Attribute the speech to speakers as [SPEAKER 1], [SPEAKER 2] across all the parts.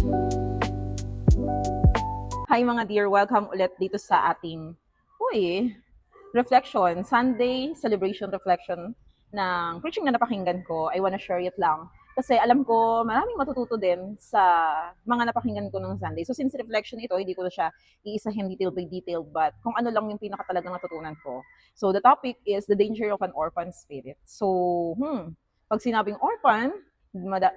[SPEAKER 1] Hi mga dear, welcome ulit dito sa ating reflection, Sunday celebration reflection ng preaching na napakinggan ko. I wanna share it lang. Kasi alam ko, maraming matututo din sa mga napakinggan ko ng Sunday. So since reflection ito, hindi ko na siya iisahin detail by detail, but kung ano lang yung pinakatalagang natutunan ko. So the topic is the danger of an orphan spirit. So, pag sinabing orphan,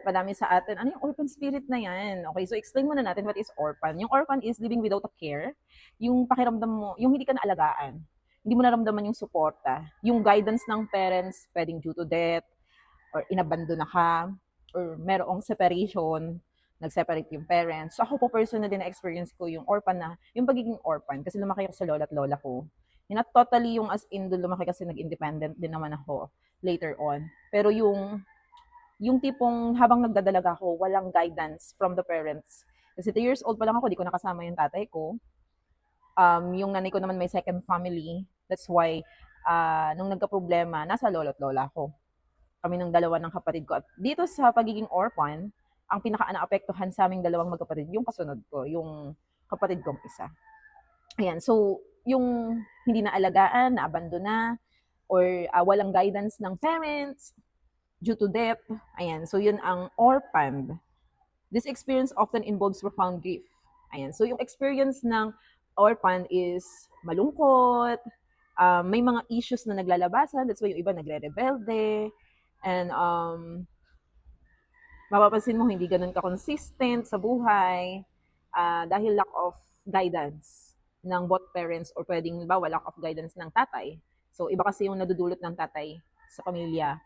[SPEAKER 1] madami sa atin, ano yung orphan spirit na yan? Okay, so explain muna natin what is orphan. Yung orphan is living without a care. Yung pakiramdam mo, yung hindi ka naalagaan. Hindi mo naramdaman yung suporta. Yung guidance ng parents, pwedeng due to death, or inabandon na ka, or merong separation, nag-separate yung parents. So ako po personally na-experience ko yung orphan na, yung pagiging orphan, kasi lumaki ako sa lola at lola ko. Not totally yung as in doon lumaki kasi nag-independent din naman ako later on. Pero yung tipong habang nagdadalaga ako, walang guidance from the parents. Kasi 2 years old pa lang ako, di ko nakasama yung tatay ko. Yung nanay ko naman may second family. That's why, nung nagka-problema, nasa lolo't lola ko. Kami ng dalawa ng kapatid ko. At dito sa pagiging orphan, ang pinaka-naapektuhan sa aming dalawang magkapatid, yung kasunod ko, yung kapatid kong isa. Ayan, so, yung hindi na alagaan, na-abandona, or walang guidance ng parents, due to death. Ayan, so yun ang orphan. This experience often involves profound grief. Ayan, so yung experience ng orphan is malungkot, may mga issues na naglalabasan, that's why yung iba nagre-rebelde, and mapapansin mo hindi ganun ka-consistent sa buhay dahil lack of guidance ng both parents or pwedeng ba lack of guidance ng tatay. So iba kasi yung nadudulot ng tatay sa pamilya,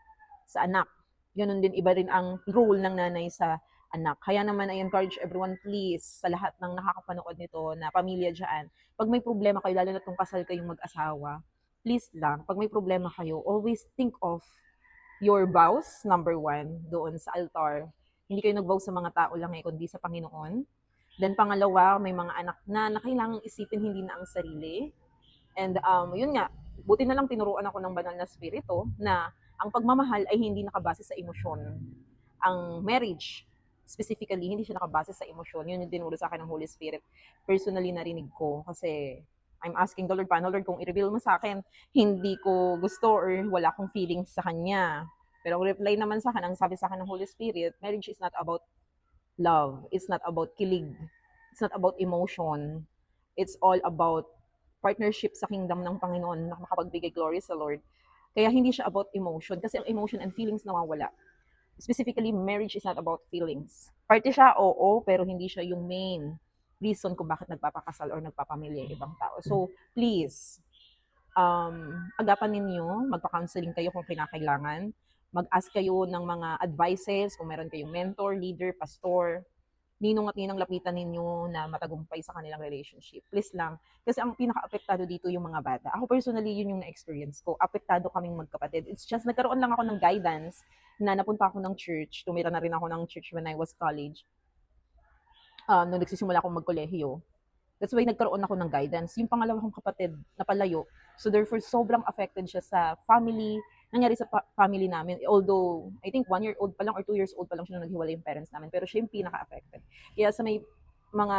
[SPEAKER 1] sa anak. Ganun din, iba rin ang role ng nanay sa anak. Kaya naman I encourage everyone please, sa lahat ng nakakapanood nito na pamilya dyan, pag may problema kayo, lalo na kung kasal kayong mag-asawa, please lang, pag may problema kayo, always think of your vows, number one, doon sa altar. Hindi kayo nag-vow sa mga tao lang kundi sa Panginoon. Then pangalawa, may mga anak na kailangang isipin hindi na ang sarili. And yun nga, buti na lang tinuruan ako ng banal na spirito na ang pagmamahal ay hindi nakabase sa emosyon. Ang marriage, specifically, hindi siya nakabase sa emosyon. Yun yung dinuro sa akin ng Holy Spirit. Personally, narinig ko kasi I'm asking the Lord, paano Lord, kung i-reveal mo sa akin, hindi ko gusto or wala akong feelings sa Kanya. Pero ang reply naman sa akin, ang sabi sa akin ng Holy Spirit, marriage is not about love. It's not about kilig. It's not about emotion. It's all about partnership sa kingdom ng Panginoon na makapagbigay glory sa Lord. Kaya hindi siya about emotion kasi ang emotion and feelings nawawala. Specifically, marriage is not about feelings. Parte siya, oo, pero hindi siya yung main reason kung bakit nagpapakasal or nagpapamilya yung ibang tao. So, please, agapan ninyo, magpa-counseling kayo kung kinakailangan, mag-ask kayo ng mga advices, kung meron kayong mentor, leader, pastor, ninong at ninang lapitan ninyo na matagumpay sa kanilang relationship. Please lang. Kasi ang pinaka-apektado dito yung mga bata. Ako personally, yun yung na-experience ko. Apektado kaming magkapatid. It's just, nagkaroon lang ako ng guidance na napunta ako ng church. Tumira na rin ako ng church when I was college. Nung nagsisimula akong magkolehiyo. That's why nagkaroon ako ng guidance. Yung pangalawa kong kapatid na palayo. So therefore, sobrang affected siya sa family, nangyari sa family namin. Although, I think 1 year old pa lang or 2 years old pa lang siya nung naghiwalay yung parents namin. Pero siya yung pinaka-affected. Kaya sa may mga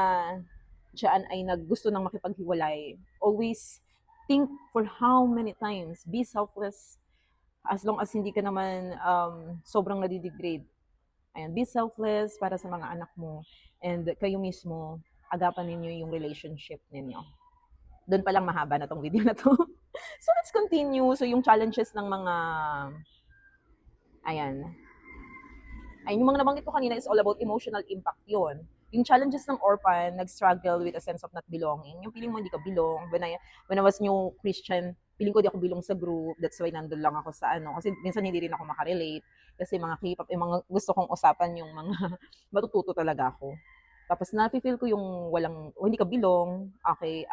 [SPEAKER 1] dyan ay naggusto ng makipaghiwalay, always think for how many times. Be selfless as long as hindi ka naman sobrang nadidegrade. Ayan, be selfless para sa mga anak mo. And kayo mismo, agapan ninyo yung relationship ninyo. Doon pa lang mahaba na tong video na to. So let's continue. So yung challenges ng mga, ayan, ay yung mga nabanggit ko kanina is all about emotional impact yon. Yung challenges ng orphan, nag-struggle with a sense of not belonging. Yung feeling mo hindi ka belong. When I was new Christian, feeling ko di ako belong sa group. That's why nandun lang ako sa ano. Kasi minsan hindi rin ako makarelate. Kasi mga K-pop, yung mga gusto kong usapan yung mga matututo talaga ako. Tapos na-feel ko yung walang, hindi ka belong. Okay,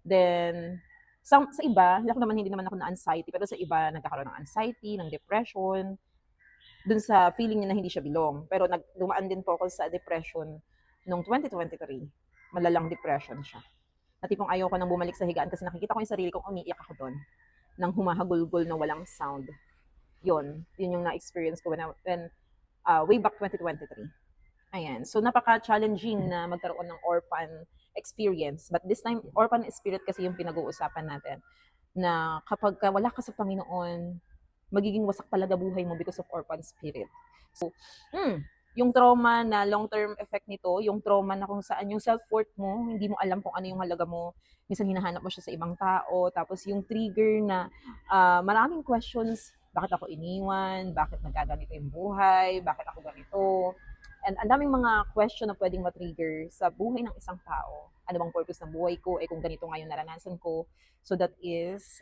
[SPEAKER 1] then, sa iba, hindi naman ako na anxiety, pero sa iba, nagkakaroon ng anxiety, ng depression, dun sa feeling niya na hindi siya belong. Pero dumaan din po ako sa depression noong 2023. Malalang depression siya. Na tipong ayaw ko nang bumalik sa higaan kasi nakikita ko yung sarili kong umiiyak ako doon nang humahagulgol na walang sound. Yun yung na-experience ko when way back 2023. Ayan. So, napaka-challenging na magkaroon ng orphan experience. But this time, orphan spirit kasi yung pinag-uusapan natin. Na kapag wala ka sa Panginoon, magiging wasak talaga buhay mo because of orphan spirit. So, yung trauma na long-term effect nito, yung trauma na kung saan yung self-worth mo, hindi mo alam kung ano yung halaga mo, minsan hinahanap mo siya sa ibang tao, tapos yung trigger na maraming questions, bakit ako iniwan, bakit nagkaganito yung buhay, bakit ako ganito, and ang daming mga question na pwedeng matrigger sa buhay ng isang tao. Ano bang purpose ng buhay ko? Eh kung ganito nga yung naranasan ko. So that is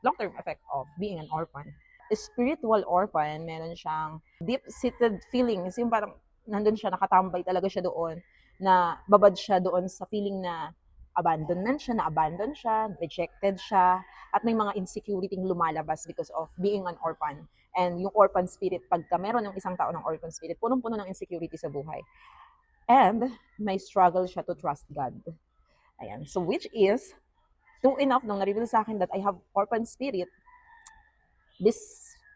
[SPEAKER 1] long-term effect of being an orphan. Spiritual orphan, meron siyang deep-seated feelings. Yung parang nandun siya, nakatambay talaga siya doon, na babad siya doon sa feeling na abandonment siya, na-abandon siya, rejected siya, at may mga insecurity lumalabas because of being an orphan. And yung orphan spirit, pagka meron ng isang tao ng orphan spirit, punong-puno ng insecurity sa buhay. And may struggle siya to trust God. Ayan. So which is, true enough, nung na-reveal sa akin that I have orphan spirit,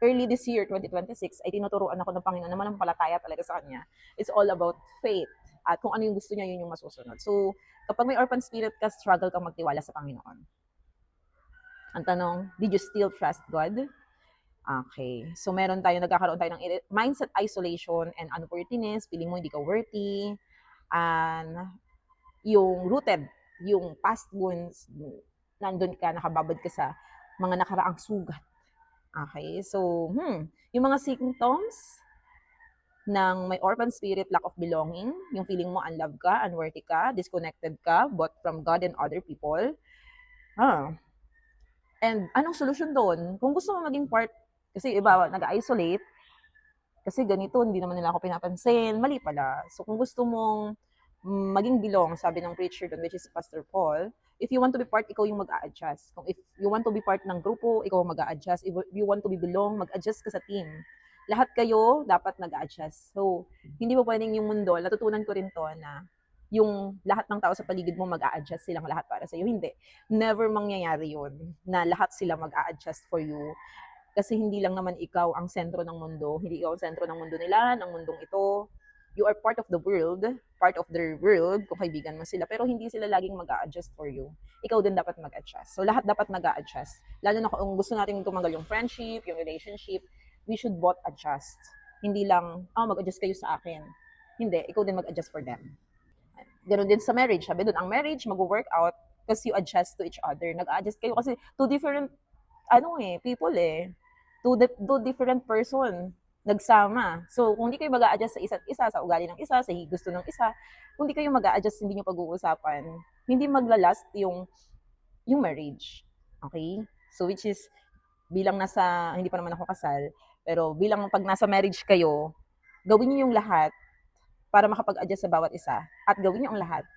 [SPEAKER 1] early this year, 2026, ay tinuturuan ako ng Panginoon na manampalataya talaga sa Kanya. It's all about faith. At kung ano yung gusto niya, yun yung masusunod. So, kapag may orphan spirit ka, struggle kang magtiwala sa Panginoon. Ang tanong, did you still trust God? Okay. So, nagkakaroon tayo ng mindset isolation and unworthiness. Feeling mo hindi ka worthy. And yung rooted, yung past wounds, nandun ka, nakababad ka sa mga nakaraang sugat. Okay. So, yung mga symptoms ng may orphan spirit, lack of belonging, yung feeling mo unloved ka, unworthy ka, disconnected ka, both from God and other people. And anong solusyon doon? Kung gusto mo maging part, kasi iba, nag-isolate, kasi ganito, hindi naman nila ako pinapansin, mali pala. So kung gusto mong maging belong, sabi ng preacher doon, which is Pastor Paul, if you want to be part, ikaw yung mag-a-adjust. Kung if you want to be part ng grupo, ikaw mag-a-adjust. If you want to be belong, mag-adjust ka sa team. Lahat kayo dapat nag-a-adjust. So, hindi mo pwedeng yung mundo, natutunan ko rin to na yung lahat ng tao sa paligid mo mag-a-adjust silang lahat para sa iyo. Hindi. Never mangyayari yun na lahat sila mag-a-adjust for you. Kasi hindi lang naman ikaw ang sentro ng mundo. Hindi ikaw ang sentro ng mundo nila, ng mundong ito. You are part of the world, part of their world, kung kaibigan mo sila. Pero hindi sila laging mag-a-adjust for you. Ikaw din dapat mag-adjust. So lahat dapat mag-a-adjust. Lalo na kung gusto natin tumagal yung friendship, yung relationship, we should both adjust. Hindi lang, mag-adjust kayo sa akin. Hindi, ikaw din mag-adjust for them. Ganun din sa marriage. Sabi doon, ang marriage mag-work out because you adjust to each other. Nag-adjust kayo kasi two different people two different person nagsama. So, kung hindi kayo mag-a-adjust sa isa't isa, sa ugali ng isa, sa gusto ng isa, kung hindi kayo mag-a-adjust, hindi nyo pag-uusapan, hindi maglalast yung marriage. Okay? So, which is, bilang hindi pa naman ako kasal, pero bilang pag nasa marriage kayo, gawin nyo yung lahat para makapag-adjust sa bawat isa. At gawin nyo ang lahat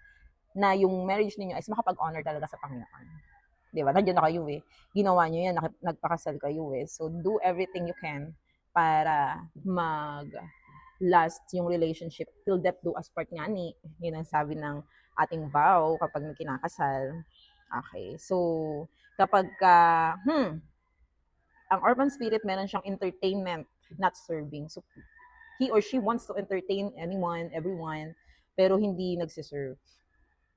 [SPEAKER 1] na yung marriage niyo is makapag-honor talaga sa Panginoon. Di ba? Nandiyan na kayo Ginawa nyo yan, nagpakasal kayo So, do everything you can para mag-last yung relationship till death do us part nga ni. Yun ang sabi ng ating vow kapag may kinakasal. Okay. So, kapag ang orphan spirit, meron siyang entertainment, not serving. So, he or she wants to entertain anyone, everyone, pero hindi nagsiserve.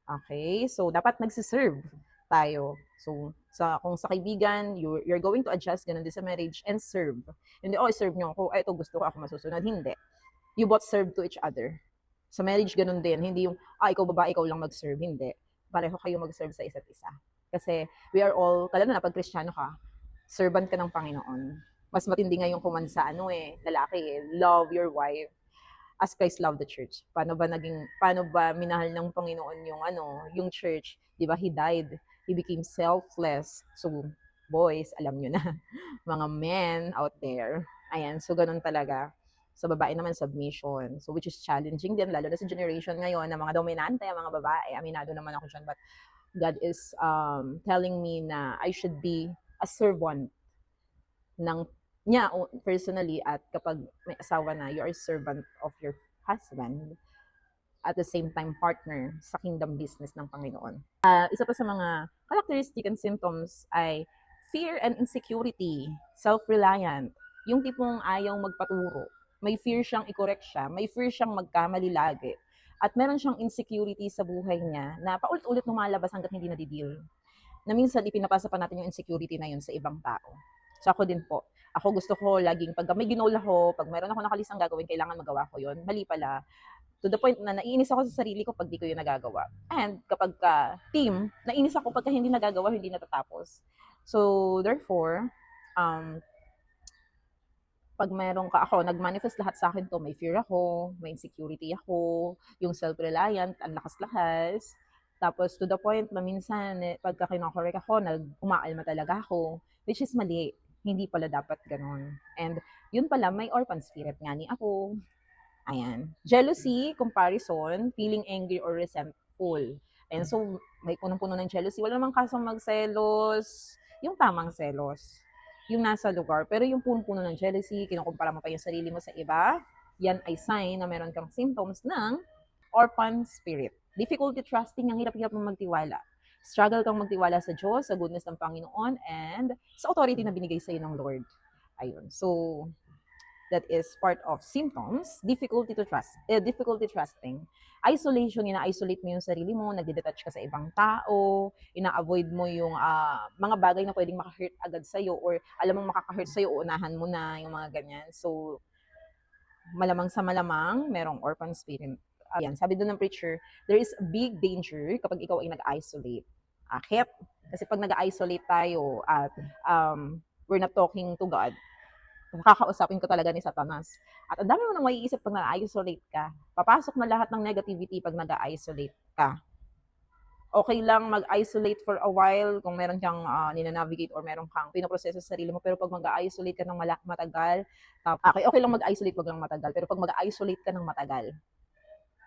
[SPEAKER 1] Okay? So, dapat nagsiserve tayo. So, kung sa kaibigan, you're going to adjust, ganun din sa marriage, and serve. Hindi, serve nyo ako, ito gusto ko, ako masusunod. Hindi. You both serve to each other. Sa marriage, ganun din. Hindi yung, ikaw babae, ikaw lang mag-serve. Hindi. Pareho kayo mag-serve sa isa't isa. Kasi, we are all, lalo na pag Kristiyano ka, servant ka ng Panginoon. Mas matindi nga yung command sa lalaki love your wife as Christ loved the church. Paano ba minahal ng Panginoon yung church? 'Di ba? He died. He became selfless. So, boys, alam nyo na. Mga men out there. Ayan, so ganun talaga. Sa babae naman, submission. So, which is challenging din, lalo na sa generation ngayon, na mga dominante, mga babae. Aminado naman ako dyan. But God is telling me na I should be a servant ng niya personally, at kapag may asawa na, you are servant of your husband, at the same time partner sa kingdom business ng Panginoon. Isa pa sa mga characteristic and symptoms ay fear and insecurity, self-reliant, yung tipong ayaw magpaturo. May fear siyang i-correct siya, may fear siyang magkamali lagi. At meron siyang insecurity sa buhay niya na paulit-ulit lumalabas hangga't hindi nadi-deal. Na minsan ipinapasa pa natin yung insecurity na yun sa ibang tao. So ako din po. Ako gusto ko laging pag may ginol ako, pag meron ako nakalisang gagawin, kailangan magawa ko yun. Mali pala. To the point na naiinis ako sa sarili ko pag di ko yun nagagawa. And kapag team, naiinis ako pagka hindi nagagawa, hindi natatapos. So therefore, um, pag meron ka ako, nag-manifest lahat sa akin to, may fear ako, may insecurity ako, yung self-reliant, ang lakas-lakas. Tapos to the point na minsan, pagka kinokorek ako, umaalma talaga ako, which is mali. Hindi pala dapat ganon. And yun pala, may orphan spirit nga ni ako. Ayan. Jealousy, comparison, feeling angry or resentful. And so, may punong-puno ng jealousy. Wala namang kasong magselos. Yung tamang selos. Yung nasa lugar. Pero yung puno-puno ng jealousy, kinukumpara mo pa yung sarili mo sa iba, yan ay sign na meron kang symptoms ng orphan spirit. Difficulty trusting, ang hirap-hirap mong magtiwala. Struggle kang magtiwala sa Diyos, sa goodness ng Panginoon, and sa authority na binigay sa'yo ng Lord. Ayun. So, that is part of symptoms, difficulty trusting. Isolation, ina-isolate mo yung sarili mo, nagde-detach ka sa ibang tao, ina-avoid mo yung mga bagay na pwedeng maka-hurt agad sa'yo or alam mong makaka-hurt sa'yo, uunahan mo na yung mga ganyan. So, malamang sa malamang, merong orphan spirit. Ayan, sabi doon ng preacher, there is a big danger kapag ikaw ay nag-isolate. Akit? Kasi pag nag-isolate tayo at we're not talking to God, kakausapin ko talaga ni Satanas. At ang dami mo nang maiisip pag na-isolate ka. Papasok na lahat ng negativity pag nag-isolate ka. Okay lang mag-isolate for a while kung meron kang ninanavigate or meron kang pinoproseso sa sarili mo. Pero pag mag-isolate ka ng matagal, okay lang mag-isolate, wag lang matagal. Pero pag mag-isolate ka ng matagal,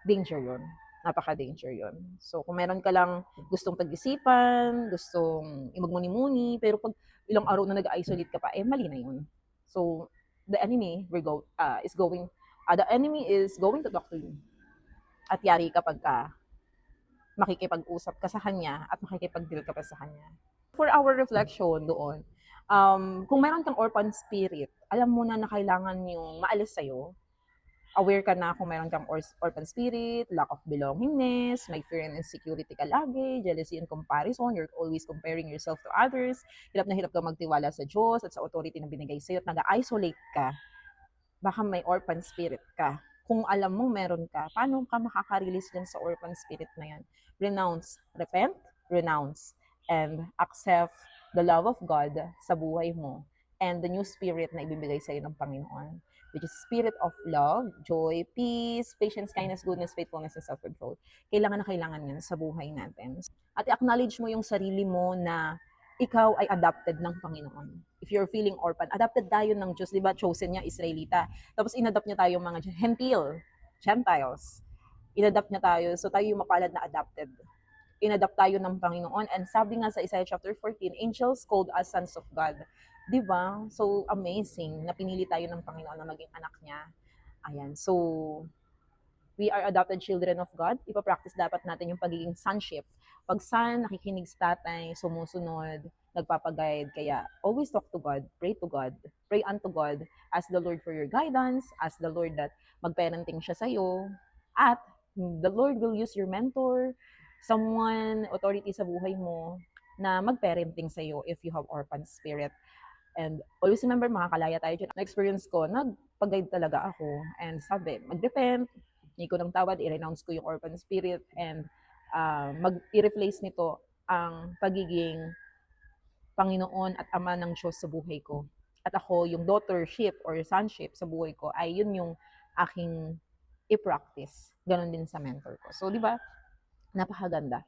[SPEAKER 1] danger yun. Napaka-danger yun. So, kung meron ka lang gustong pag-isipan, gustong imagmuni-muni, pero pag ilang araw na nag-isolate ka pa, mali na yun. So the enemy the enemy is going to talk to you. At yari kapag makikipag-usap ka sa kanya at makikipag-deal ka pa sa kanya. For our reflection doon, kung meron kang orphan spirit, alam mo na kailangan yung maalis sa'yo. Aware ka na kung meron kang orphan spirit, lack of belongingness, may fear and insecurity ka lagi, jealousy and comparison, you're always comparing yourself to others, hirap na hirap ka magtiwala sa Diyos at sa authority na binigay sa'yo at nag-isolate ka, baka may orphan spirit ka. Kung alam mo meron ka, paano ka makaka-release dyan sa orphan spirit na yan? Repent, renounce, and accept the love of God sa buhay mo and the new spirit na ibibigay sa'yo ng Panginoon, which is spirit of love, joy, peace, patience, kindness, goodness, faithfulness, and self-control. Kailangan na kailangan yan sa buhay natin. At i-acknowledge mo yung sarili mo na ikaw ay adopted ng Panginoon. If you're feeling orphan, adopted tayo ng Diyos, di ba? Chosen niya, Israelita. Tapos inadopt niya tayo mga Gentiles. Inadopt niya tayo, so tayo yung mapalad na adopted. Inadopt tayo ng Panginoon. And sabi nga sa Isaiah chapter 14, angels called us sons of God. Di ba? So amazing na pinili tayo ng Panginoon na maging anak niya. Ayan. So, we are adopted children of God. Ipapractice dapat natin yung pagiging sonship. Pag son, nakikinig sa tatay, sumusunod, nagpapaguide. Kaya, always talk to God, pray unto God, ask the Lord for your guidance, ask the Lord that mag-parenting siya sa'yo, at the Lord will use your mentor, someone, authority sa buhay mo, na mag-parenting sa'yo if you have orphan spirit. And always remember, makakalaya tayo dyan. Na-experience ko, nagpag-guide talaga ako. And sabi, mag-repent, hindi ko ng tawad, i-renounce ko yung orphan spirit, and i-replace nito ang pagiging Panginoon at Ama ng Diyos sa buhay ko. At ako, yung daughtership or sonship sa buhay ko, ay yun yung aking i-practice. Ganon din sa mentor ko. So, di ba, napakaganda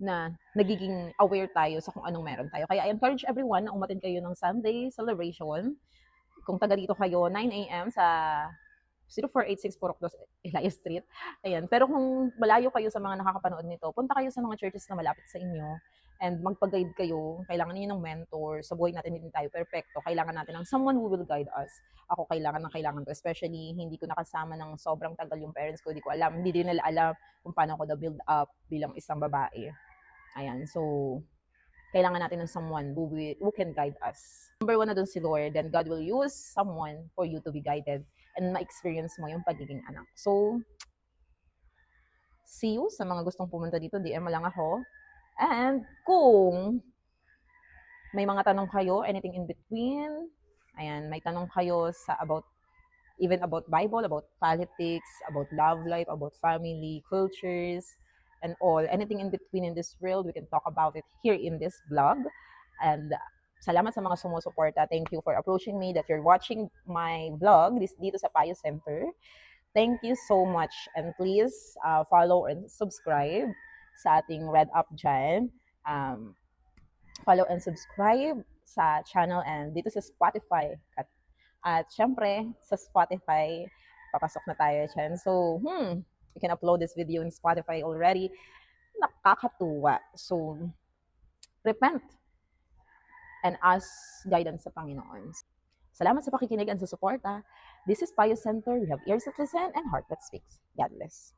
[SPEAKER 1] na nagiging aware tayo sa kung anong meron tayo. Kaya I encourage everyone na umattend kayo ng Sunday celebration. Kung taga dito kayo, 9 a.m. sa 0486 Purok 2 Elias Street. Ayan. Pero kung malayo kayo sa mga nakakapanood nito, punta kayo sa mga churches na malapit sa inyo and magpag-guide kayo. Kailangan niyo ng mentor. Sa buhay natin hindi tayo perfecto. Kailangan natin ng someone who will guide us. Ako kailangan to. Especially, hindi ko nakasama ng sobrang tagal yung parents ko. Hindi ko alam. Hindi din nila alam kung paano ako na-build up bilang isang babae. Ayan. So, kailangan natin ng someone who can guide us. Number one na dun si Lord, then God will use someone for you to be guided. and ma-experience mo yung pagiging anak. So, see you sa mga gustong pumunta dito, DM mo lang ako. And kung may mga tanong kayo, anything in between, ayan, may tanong kayo sa even about Bible, about politics, about love life, about family, cultures, and all, anything in between in this world, we can talk about it here in this vlog. And salamat sa mga sumusuporta. Thank you for approaching me, that you're watching my vlog dito sa Payo Center. Thank you so much. And please follow and subscribe sa ating Red Up dyan. Follow and subscribe sa channel and dito sa Spotify. At syempre, sa Spotify, papasok na tayo dyan. So, we can upload this video in Spotify already. Nakakatuwa. So, repent and ask guidance sa Panginoon. Salamat sa pakikinig and sa suporta. This is Payo Center. We have ears that listen and heart that speaks. God bless.